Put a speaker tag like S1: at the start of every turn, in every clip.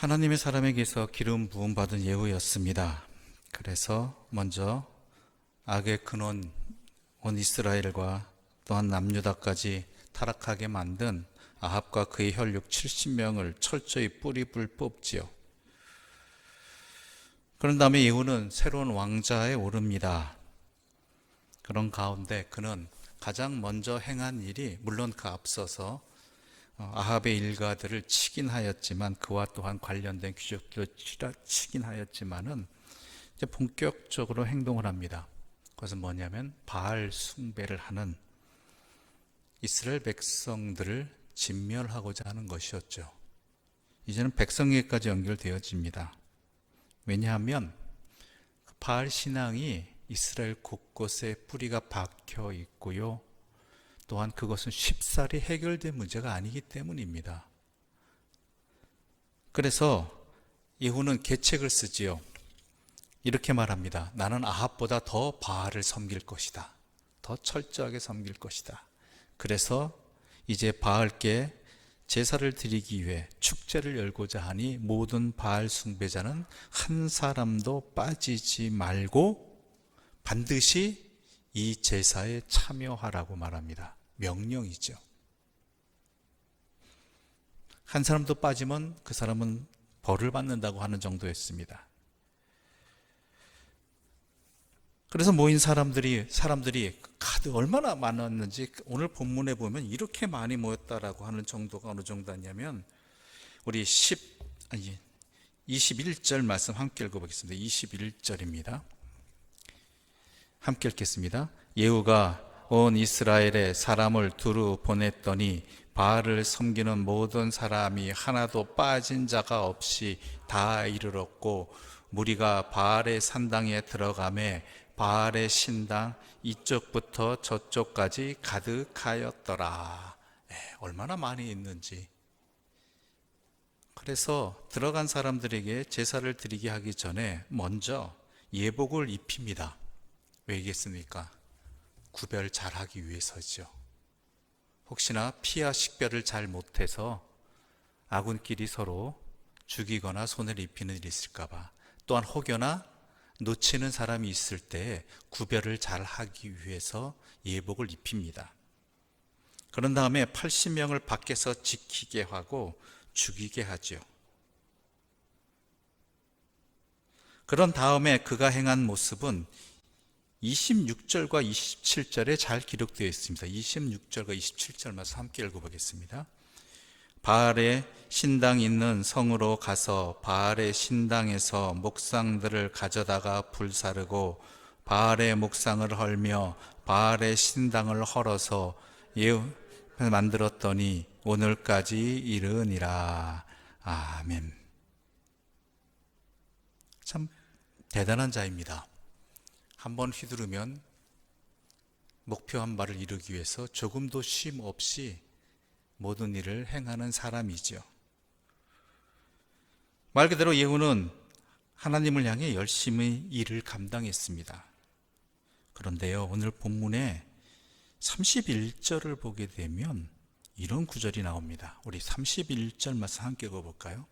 S1: 하나님의 사람에게서 기름 부음 받은 예후였습니다. 그래서 먼저 악의 근원 온 이스라엘과 또한 남유다까지 타락하게 만든 아합과 그의 혈육 70명을 철저히 뿌리불 뽑지요. 그런 다음에 예후는 새로운 왕자에 오릅니다. 그런 가운데 그는 가장 먼저 행한 일이, 물론 그 앞서서 아합의 일가들을 치긴 하였지만, 그와 또한 관련된 귀족들을 치긴 하였지만은 이제 본격적으로 행동을 합니다. 그것은 뭐냐면 바알 숭배를 하는 이스라엘 백성들을 진멸하고자 하는 것이었죠. 이제는 백성에게까지 연결되어집니다. 왜냐하면 바알 신앙이 이스라엘 곳곳에 뿌리가 박혀 있고요, 또한 그것은 쉽사리 해결된 문제가 아니기 때문입니다. 그래서 예후는 계책을 쓰지요. 이렇게 말합니다. 나는 아합보다 더 바알을 섬길 것이다. 더 철저하게 섬길 것이다. 그래서 이제 바알께 제사를 드리기 위해 축제를 열고자 하니 모든 바알 숭배자는 한 사람도 빠지지 말고 반드시 이 제사에 참여하라고 말합니다. 명령이죠. 한 사람도 빠지면 그 사람은 벌을 받는다고 하는 정도였습니다. 그래서 모인 사람들이 가득 얼마나 많았는지 오늘 본문에 보면 이렇게 많이 모였다라고 하는 정도가 어느 정도냐면, 우리 21절 말씀 함께 읽어보겠습니다. 21절입니다. 함께 읽겠습니다. 예후가 온 이스라엘에 사람을 두루 보냈더니 바알을 섬기는 모든 사람이 하나도 빠진 자가 없이 다 이르렀고, 무리가 바알의 산당에 들어가매 바알의 신당 이쪽부터 저쪽까지 가득하였더라. 얼마나 많이 있는지. 그래서 들어간 사람들에게 제사를 드리게 하기 전에 먼저 예복을 입힙니다. 왜겠습니까? 구별 잘하기 위해서죠. 혹시나 피와 식별을 잘 못해서 아군끼리 서로 죽이거나 손해를 입히는 일이 있을까봐, 또한 혹여나 놓치는 사람이 있을 때 구별을 잘 하기 위해서 예복을 입힙니다. 그런 다음에 80명을 밖에서 지키게 하고 죽이게 하죠. 그런 다음에 그가 행한 모습은 26절과 27절에 잘 기록되어 있습니다. 26절과 27절 말씀 함께 읽어보겠습니다. 바알의 신당 있는 성으로 가서 바알의 신당에서 목상들을 가져다가 불사르고 바알의 목상을 헐며 바알의 신당을 헐어서 만들었더니 오늘까지 이르니라. 아멘. 참 대단한 자입니다. 한번 휘두르면 목표한 바를 이루기 위해서 조금도 쉼 없이 모든 일을 행하는 사람이죠. 말 그대로 예후는 하나님을 향해 열심히 일을 감당했습니다. 그런데요, 오늘 본문에 31절을 보게 되면 이런 구절이 나옵니다. 우리 31절 말씀 함께 읽어볼까요?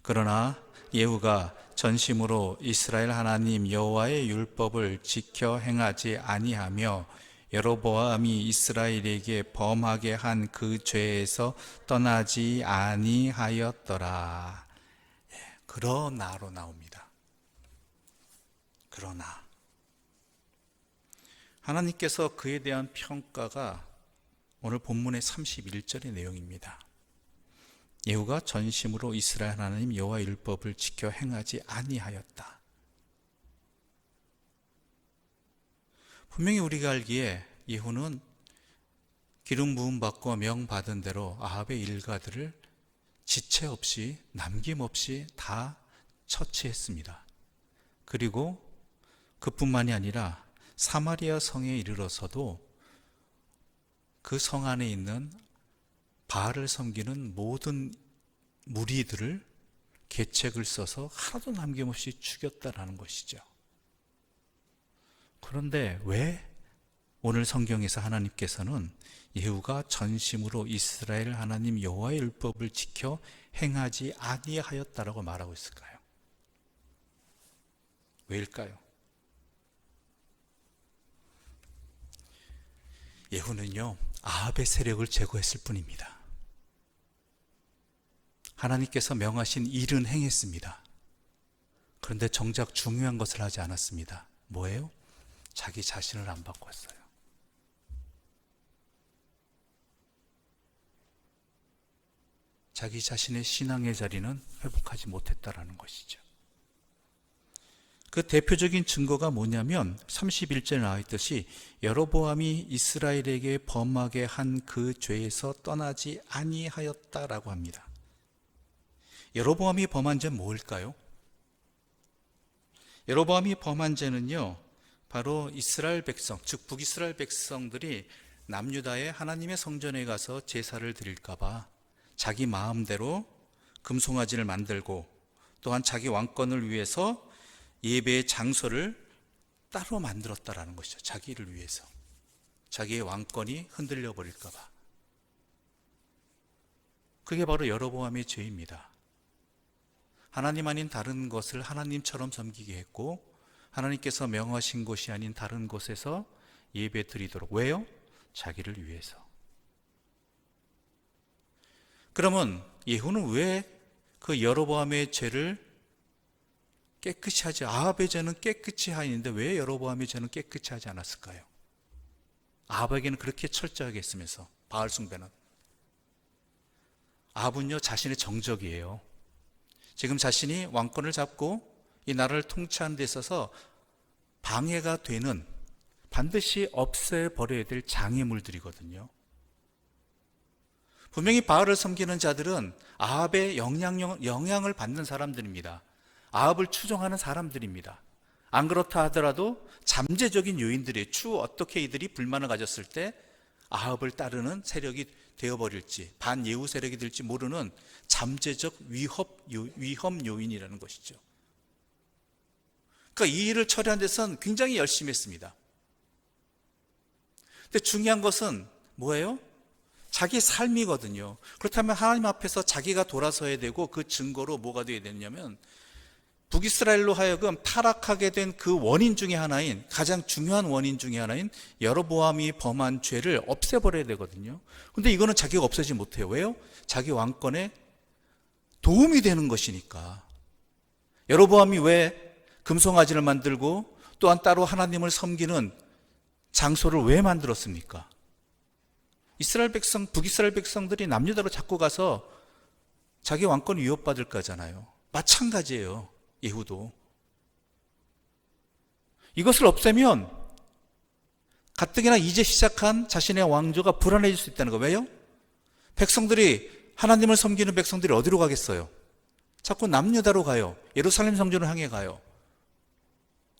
S1: 그러나 예후가 전심으로 이스라엘 하나님 여호와의 율법을 지켜 행하지 아니하며 여로보암이 이스라엘에게 범하게 한 그 죄에서 떠나지 아니하였더라. 그러나로 나옵니다. 그러나 하나님께서 그에 대한 평가가 오늘 본문의 31절의 내용입니다. 예후가 전심으로 이스라엘 하나님 여호와의 율법을 지켜 행하지 아니하였다. 분명히 우리가 알기에 예후는 기름 부음 받고 명 받은 대로 아합의 일가들을 지체 없이 남김없이 다 처치했습니다. 그리고 그뿐만이 아니라 사마리아 성에 이르러서도 그 성 안에 있는 바알을 섬기는 모든 무리들을 계책을 써서 하나도 남김없이 죽였다라는 것이죠. 그런데 왜 오늘 성경에서 하나님께서는 예후가 전심으로 이스라엘 하나님 여호와의 율법을 지켜 행하지 아니하였다라고 말하고 있을까요? 왜일까요? 예후는요, 아합의 세력을 제거했을 뿐입니다. 하나님께서 명하신 일은 행했습니다. 그런데 정작 중요한 것을 하지 않았습니다. 뭐예요? 자기 자신을 안 바꿨어요. 자기 자신의 신앙의 자리는 회복하지 못했다라는 것이죠. 그 대표적인 증거가 뭐냐면 31절에 나와 있듯이 여로보암이 이스라엘에게 범하게 한 그 죄에서 떠나지 아니하였다라고 합니다. 여로보암이 범한 죄는 뭘까요? 여로보암이 범한 죄는요, 바로 이스라엘 백성, 즉 북이스라엘 백성들이 남유다의 하나님의 성전에 가서 제사를 드릴까 봐 자기 마음대로 금송아지를 만들고 또한 자기 왕권을 위해서 예배의 장소를 따로 만들었다라는 것이죠. 자기를 위해서. 자기의 왕권이 흔들려 버릴까 봐. 그게 바로 여로보암의 죄입니다. 하나님 아닌 다른 것을 하나님처럼 섬기게 했고 하나님께서 명하신 곳이 아닌 다른 곳에서 예배 드리도록. 왜요? 자기를 위해서. 그러면 예후는 왜 그 여로보암의 죄를 깨끗이 하지, 아합의 죄는 깨끗이 하는데 왜 여로보암의 죄는 깨끗이 하지 않았을까요? 아합에게는 그렇게 철저하게 했으면서, 바알 숭배는. 아합은요, 자신의 정적이에요. 지금 자신이 왕권을 잡고 이 나라를 통치하는 데 있어서 방해가 되는, 반드시 없애버려야 될 장애물들이거든요. 분명히 바알을 섬기는 자들은 아합의 영향을 받는 사람들입니다. 아합을 추종하는 사람들입니다. 안 그렇다 하더라도 잠재적인 요인들이, 추후 어떻게 이들이 불만을 가졌을 때 아합을 따르는 세력이 되어버릴지, 반예후 세력이 될지 모르는 잠재적 위험 요인이라는 것이죠. 그러니까 이 일을 처리하는 데서는 굉장히 열심히 했습니다. 근데 중요한 것은 뭐예요? 자기 삶이거든요. 그렇다면 하나님 앞에서 자기가 돌아서야 되고, 그 증거로 뭐가 되어야 되냐면 북이스라엘로 하여금 타락하게 된 그 원인 중에 하나인, 가장 중요한 원인 중에 하나인 여로보암이 범한 죄를 없애버려야 되거든요. 근데 이거는 자기가 없애지 못해요. 왜요? 자기 왕권에 도움이 되는 것이니까. 여로보암이 왜 금송아지를 만들고 또한 따로 하나님을 섬기는 장소를 왜 만들었습니까? 북이스라엘 백성들이 남유다로 자꾸 가서 자기 왕권을 위협받을까잖아요. 마찬가지예요. 예후도. 이것을 없애면 가뜩이나 이제 시작한 자신의 왕조가 불안해질 수 있다는 거예요. 왜요? 백성들이, 하나님을 섬기는 백성들이 어디로 가겠어요? 자꾸 남유다로 가요. 예루살렘 성전을 향해 가요.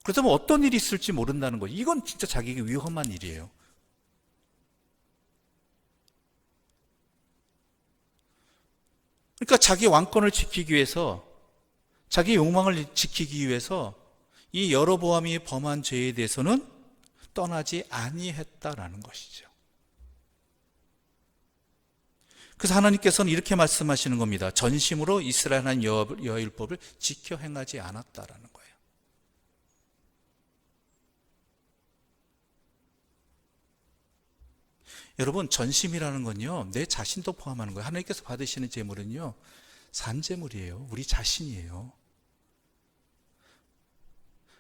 S1: 그렇다면 어떤 일이 있을지 모른다는 거죠. 이건 진짜 자기에게 위험한 일이에요. 그러니까 자기 왕권을 지키기 위해서, 자기 욕망을 지키기 위해서 이 여로보암이 범한 죄에 대해서는 떠나지 아니했다라는 것이죠. 그래서 하나님께서는 이렇게 말씀하시는 겁니다. 전심으로 이스라엘 하나님 여호와의 율법을 지켜 행하지 않았다라는 거예요. 여러분, 전심이라는 건요, 내 자신도 포함하는 거예요. 하나님께서 받으시는 제물은요, 산제물이에요. 우리 자신이에요.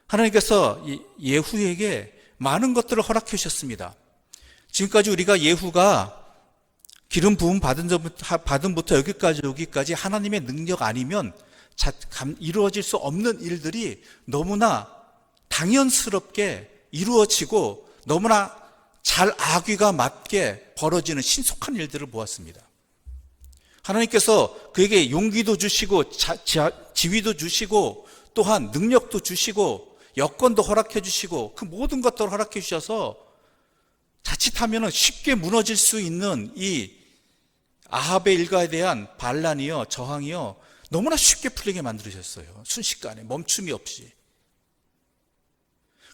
S1: 하나님께서 예후에게 많은 것들을 허락해 주셨습니다. 지금까지 우리가 예후가 기름 부음 받음부터 여기까지 하나님의 능력 아니면 이루어질 수 없는 일들이 너무나 당연스럽게 이루어지고 너무나 잘 악귀가 맞게 벌어지는 신속한 일들을 보았습니다. 하나님께서 그에게 용기도 주시고 지위도 주시고 또한 능력도 주시고 여건도 허락해 주시고 그 모든 것들을 허락해 주셔서 자칫하면 쉽게 무너질 수 있는 이 아합의 일가에 대한 반란이요, 저항이요, 너무나 쉽게 풀리게 만들으셨어요. 순식간에 멈춤이 없이.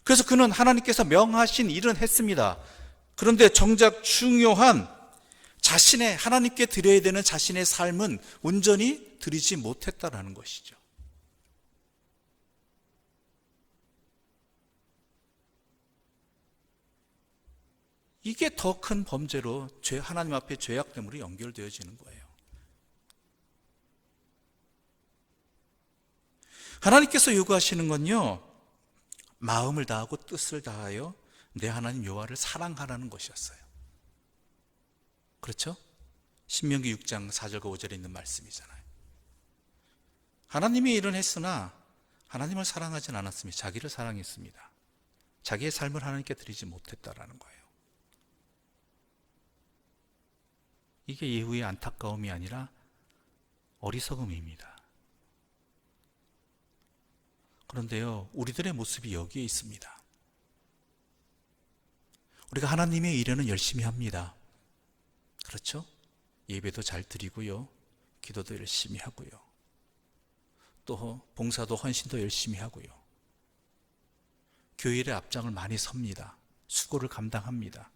S1: 그래서 그는 하나님께서 명하신 일은 했습니다. 그런데 정작 중요한 자신의 하나님께 드려야 되는 자신의 삶은 온전히 드리지 못했다라는 것이죠. 이게 더 큰 범죄로 하나님 앞에 죄악됨으로 연결되어지는 거예요. 하나님께서 요구하시는 건요, 마음을 다하고 뜻을 다하여 내 하나님 여호와를 사랑하라는 것이었어요. 그렇죠? 신명기 6장 4절과 5절에 있는 말씀이잖아요. 하나님이 일은 했으나 하나님을 사랑하진 않았습니다. 자기를 사랑했습니다. 자기의 삶을 하나님께 드리지 못했다라는 거예요. 이게 예후의 안타까움이 아니라 어리석음입니다. 그런데요, 우리들의 모습이 여기에 있습니다. 우리가 하나님의 일에는 열심히 합니다. 그렇죠? 예배도 잘 드리고요, 기도도 열심히 하고요, 또 봉사도 헌신도 열심히 하고요, 교회 일의 앞장을 많이 섭니다. 수고를 감당합니다.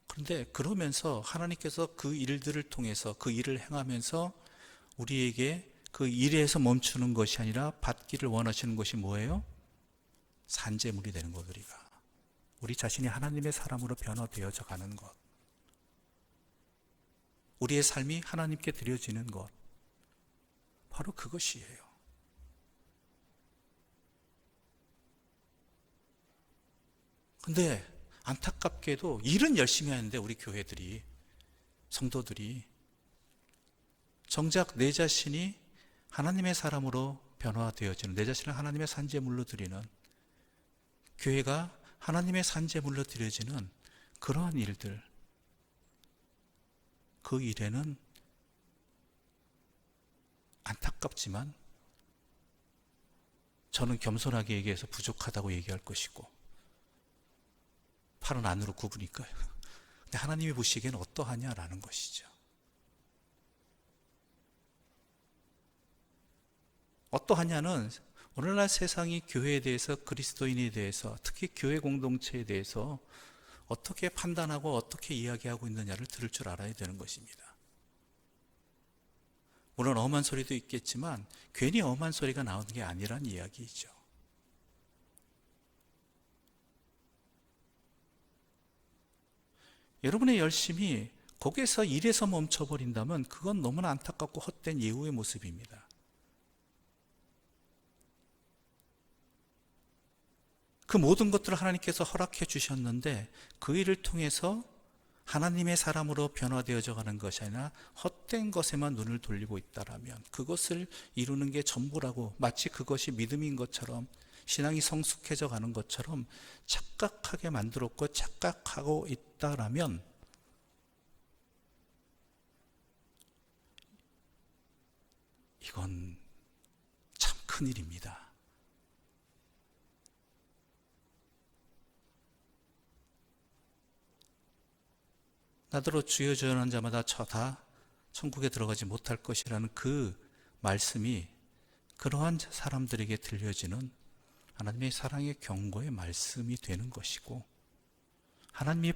S1: 그런데 그러면서 하나님께서 그 일들을 통해서, 그 일을 행하면서 우리에게 그 일에서 멈추는 것이 아니라 받기를 원하시는 것이 뭐예요? 산재물이 되는 것. 우리 자신이 하나님의 사람으로 변화되어져 가는 것, 우리의 삶이 하나님께 드려지는 것, 바로 그것이에요. 근데 안타깝게도 일은 열심히 하는데 우리 교회들이, 성도들이 정작 내 자신이 하나님의 사람으로 변화되어지는, 내 자신을 하나님의 산재물로 드리는, 교회가 하나님의 산재물로 드려지는 그러한 일들, 그 일에는 안타깝지만 저는 겸손하게 얘기해서 부족하다고 얘기할 것이고, 팔은 안으로 굽으니까요. 근데 하나님이 보시기에는 어떠하냐라는 것이죠. 어떠하냐는 오늘날 세상이 교회에 대해서, 그리스도인에 대해서, 특히 교회 공동체에 대해서 어떻게 판단하고 어떻게 이야기하고 있느냐를 들을 줄 알아야 되는 것입니다. 물론 엄한 소리도 있겠지만 괜히 엄한 소리가 나오는 게 아니란 이야기이죠. 여러분의 열심이 거기에서 일에서 멈춰버린다면 그건 너무나 안타깝고 헛된 예후의 모습입니다. 그 모든 것들을 하나님께서 허락해 주셨는데 그 일을 통해서 하나님의 사람으로 변화되어져 가는 것이 아니라 헛된 것에만 눈을 돌리고 있다라면, 그것을 이루는 게 전부라고, 마치 그것이 믿음인 것처럼, 신앙이 성숙해져 가는 것처럼 착각하게 만들었고 착각하고 있다라면, 이건 참 큰일입니다. 나더러 주여 주여 하는 자마다 다 천국에 들어가지 못할 것이라는 그 말씀이 그러한 사람들에게 들려지는 하나님의 사랑의 경고의 말씀이 되는 것이고, 하나님이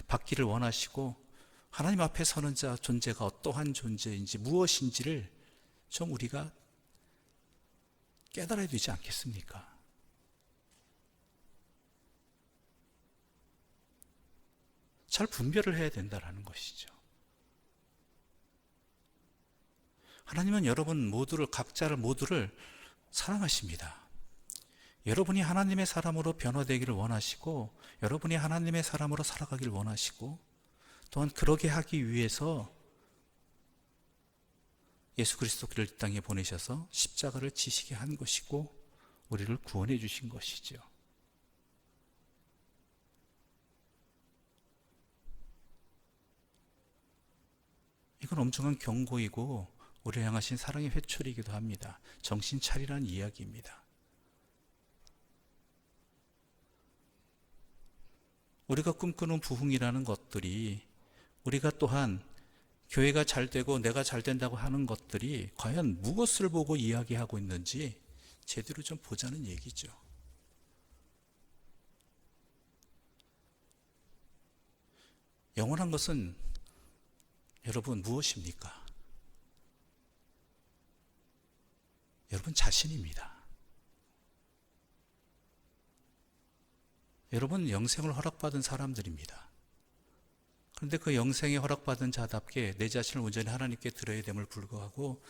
S1: 받기를 원하시고 하나님 앞에 서는 자 존재가 어떠한 존재인지, 무엇인지를 좀 우리가 깨달아야 되지 않겠습니까? 잘 분별을 해야 된다는 것이죠. 하나님은 여러분 모두를, 각자를 모두를 사랑하십니다. 여러분이 하나님의 사람으로 변화되기를 원하시고, 여러분이 하나님의 사람으로 살아가기를 원하시고, 또한 그러게 하기 위해서 예수 그리스도를 이 땅에 보내셔서 십자가를 지시게 한 것이고 우리를 구원해 주신 것이죠. 이건 엄청난 경고이고 우리를 향하신 사랑의 회초리이기도 합니다. 정신 차리라는 이야기입니다. 우리가 꿈꾸는 부흥이라는 것들이, 우리가 또한 교회가 잘 되고 내가 잘 된다고 하는 것들이 과연 무엇을 보고 이야기하고 있는지 제대로 좀 보자는 얘기죠. 영원한 것은 여러분 무엇입니까? 여러분 자신입니다. 여러분 영생을 허락받은 사람들입니다. 그런데 그 영생에 허락받은 자답게 내 자신을 온전히 하나님께 드려야 됨을 불구하고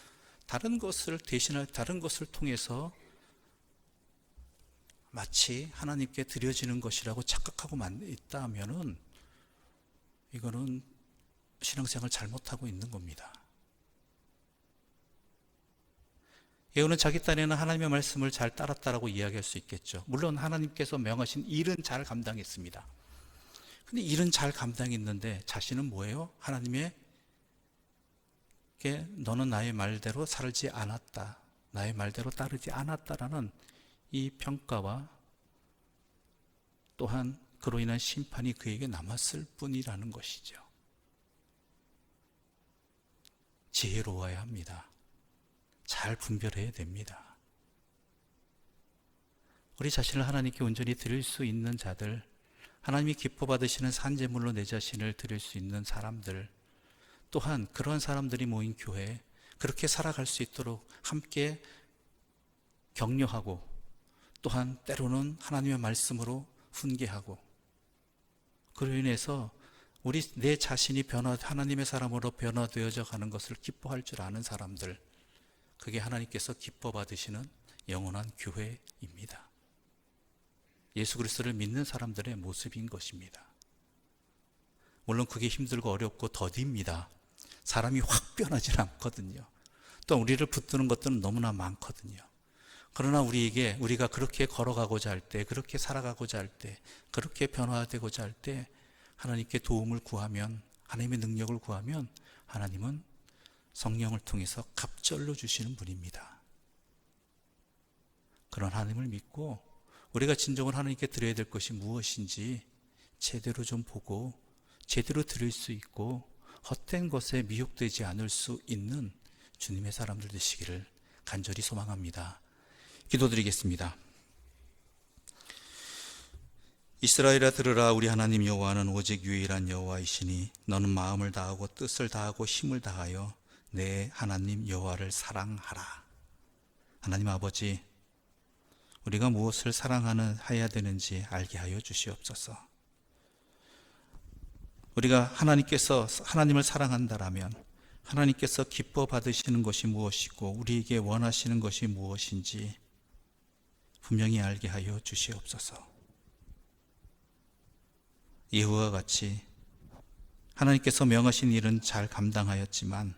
S1: 다른 것을 대신할 다른 것을 통해서 마치 하나님께 드려지는 것이라고 착각하고 있다면은 이거는 신앙생활 잘못하고 있는 겁니다. 예후는 자기 딴에는 하나님의 말씀을 잘 따랐다라고 이야기할 수 있겠죠. 물론 하나님께서 명하신 일은 잘 감당했습니다. 근데 일은 잘 감당했는데 자신은 뭐예요? 하나님에게 너는 나의 말대로 살지 않았다, 나의 말대로 따르지 않았다라는 이 평가와 또한 그로 인한 심판이 그에게 남았을 뿐이라는 것이죠. 지혜로워야 합니다. 잘 분별해야 됩니다. 우리 자신을 하나님께 온전히 드릴 수 있는 자들, 하나님이 기뻐 받으시는 산제물로 내 자신을 드릴 수 있는 사람들, 또한 그러한 사람들이 모인 교회, 그렇게 살아갈 수 있도록 함께 격려하고 또한 때로는 하나님의 말씀으로 훈계하고, 그로 인해서 내 자신이 하나님의 사람으로 변화되어져 가는 것을 기뻐할 줄 아는 사람들, 그게 하나님께서 기뻐 받으시는 영원한 교회입니다. 예수 그리스도를 믿는 사람들의 모습인 것입니다. 물론 그게 힘들고 어렵고 더딥니다. 사람이 확 변하지는 않거든요. 또 우리를 붙드는 것들은 너무나 많거든요. 그러나 우리가 그렇게 걸어가고자 할 때, 그렇게 살아가고자 할 때, 그렇게 변화되고자 할 때 하나님께 도움을 구하면, 하나님의 능력을 구하면 하나님은 성령을 통해서 갑절로 주시는 분입니다. 그런 하나님을 믿고 우리가 진정으로 하나님께 드려야 될 것이 무엇인지 제대로 좀 보고 제대로 드릴 수 있고 헛된 것에 미혹되지 않을 수 있는 주님의 사람들 되시기를 간절히 소망합니다. 기도드리겠습니다. 이스라엘아 들으라. 우리 하나님 여호와는 오직 유일한 여호와이시니 너는 마음을 다하고 뜻을 다하고 힘을 다하여 내 하나님 여호와를 사랑하라. 하나님 아버지, 우리가 무엇을 사랑해야 되는지 알게 하여 주시옵소서. 우리가 하나님을 사랑한다라면 하나님께서 기뻐 받으시는 것이 무엇이고 우리에게 원하시는 것이 무엇인지 분명히 알게 하여 주시옵소서. 예후와 같이 하나님께서 명하신 일은 잘 감당하였지만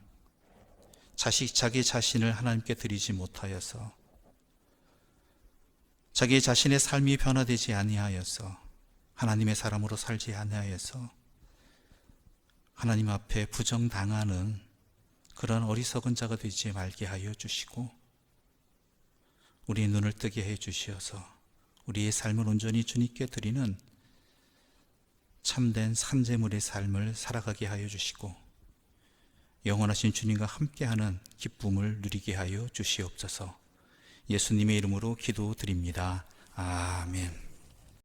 S1: 자기 자신을 하나님께 드리지 못하여서 자기 자신의 삶이 변화되지 아니하여서 하나님의 사람으로 살지 아니하여서 하나님 앞에 부정당하는 그런 어리석은 자가 되지 말게 하여 주시고 우리의 눈을 뜨게 해 주시어서 우리의 삶을 온전히 주님께 드리는 참된 산제물의 삶을 살아가게 하여 주시고 영원하신 주님과 함께하는 기쁨을 누리게 하여 주시옵소서. 예수님의 이름으로 기도드립니다. 아멘.